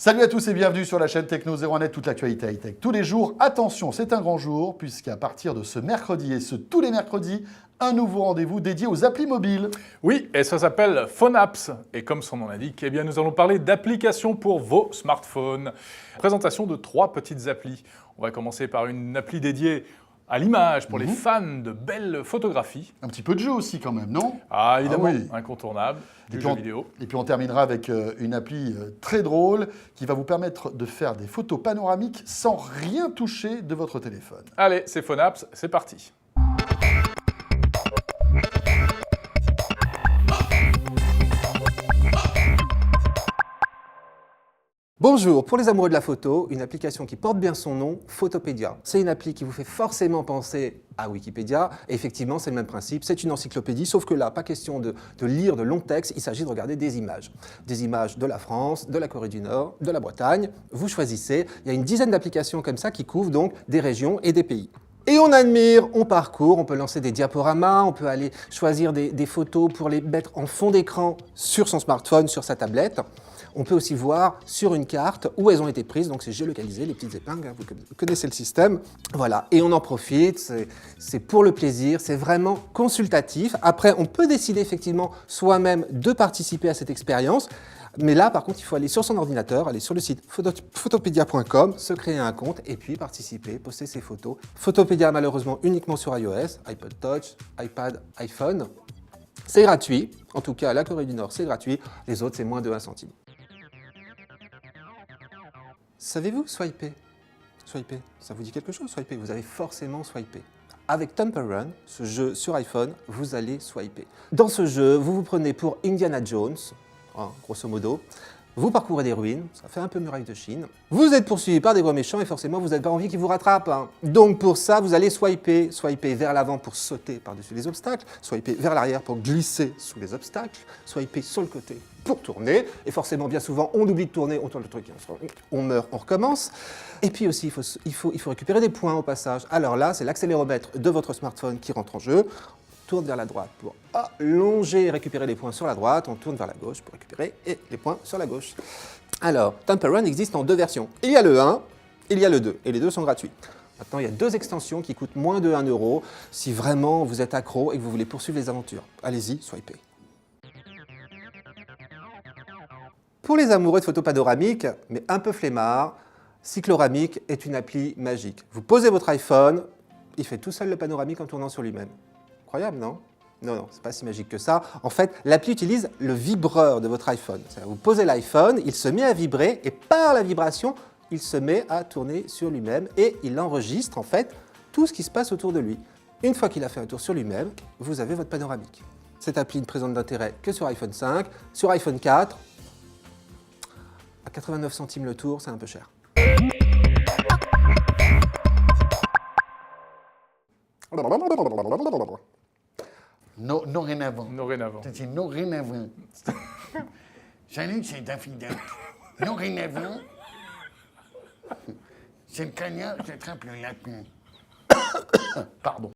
Salut à tous et bienvenue sur la chaîne Techno 01net, toute l'actualité high-tech. Tous les jours, attention, c'est un grand jour, puisqu'à partir de ce mercredi et tous les mercredis, un nouveau rendez-vous dédié aux applis mobiles. Oui, et ça s'appelle Phone Apps. Et comme son nom l'indique, eh bien, nous allons parler d'applications pour vos smartphones. Présentation de 3 petites applis. On va commencer par une appli dédiée à l'image pour les fans de belles photographies. Un petit peu de jeu aussi quand même, non? Ah, évidemment, oui. incontournable, du jeu vidéo. Et puis on terminera avec une appli très drôle qui va vous permettre de faire des photos panoramiques sans rien toucher de votre téléphone. Allez, c'est Phone Apps, c'est parti. Bonjour, pour les amoureux de la photo, une application qui porte bien son nom, Photopédia. C'est une appli qui vous fait forcément penser à Wikipédia. Et effectivement, c'est le même principe, c'est une encyclopédie, sauf que là, pas question de lire de longs textes, il s'agit de regarder des images. Des images de la France, de la Corée du Nord, de la Bretagne. Vous choisissez, il y a une dizaine d'applications comme ça qui couvrent donc des régions et des pays. Et on admire, on parcourt, on peut lancer des diaporamas, on peut aller choisir des photos pour les mettre en fond d'écran sur son smartphone, sur sa tablette. On peut aussi voir sur une carte où elles ont été prises, donc c'est géolocalisé, les petites épingles, hein, vous connaissez le système. Voilà, et on en profite, c'est pour le plaisir, c'est vraiment consultatif. Après, on peut décider effectivement soi-même de participer à cette expérience. Mais là, par contre, il faut aller sur son ordinateur, aller sur le site photopédia.com, se créer un compte et puis participer, poster ses photos. Photopédia, malheureusement, uniquement sur iOS, iPod Touch, iPad, iPhone. C'est gratuit. En tout cas, la Corée du Nord, c'est gratuit. Les autres, c'est moins de 1 centime. Savez-vous swiper? Swiper, ça vous dit quelque chose, swiper? Vous avez forcément swipé. Avec Temple Run, ce jeu sur iPhone, vous allez swiper. Dans ce jeu, vous vous prenez pour Indiana Jones, hein, grosso modo. Vous parcourez des ruines, ça fait un peu muraille de Chine. Vous êtes poursuivi par des gros méchants et forcément vous n'avez pas envie qu'ils vous rattrapent. Hein. Donc pour ça, vous allez swiper vers l'avant pour sauter par-dessus les obstacles, swiper vers l'arrière pour glisser sous les obstacles, swiper sur le côté pour tourner. Et forcément, bien souvent, on oublie de tourner, on tourne le truc, on meurt, on recommence. Et puis aussi, il faut récupérer des points au passage. Alors là, c'est l'accéléromètre de votre smartphone qui rentre en jeu. Tourne vers la droite pour allonger et récupérer les points sur la droite, on tourne vers la gauche pour récupérer les points sur la gauche. Alors, Temple Run existe en 2 versions. Il y a le 1, il y a le 2, et les 2 sont gratuits. Maintenant, il y a 2 extensions qui coûtent moins de 1 € si vraiment vous êtes accro et que vous voulez poursuivre les aventures. Allez-y, swipez. Pour les amoureux de photos panoramiques, mais un peu flemmards, Cycloramic est une appli magique. Vous posez votre iPhone, il fait tout seul le panoramique en tournant sur lui-même. Incroyable, non? Non, c'est pas si magique que ça. En fait, l'appli utilise le vibreur de votre iPhone. Vous posez l'iPhone, il se met à vibrer et par la vibration, il se met à tourner sur lui-même et il enregistre en fait tout ce qui se passe autour de lui. Une fois qu'il a fait un tour sur lui-même, vous avez votre panoramique. Cette appli ne présente d'intérêt que sur iPhone 5, sur iPhone 4, à 89 centimes le tour, c'est un peu cher. Non, rien avant. Non, rien avant. C'est non, rien avant. Salut, c'est Daffy Duck. Non, rien avant. C'est le canard, j'attrape le lapin. Pardon.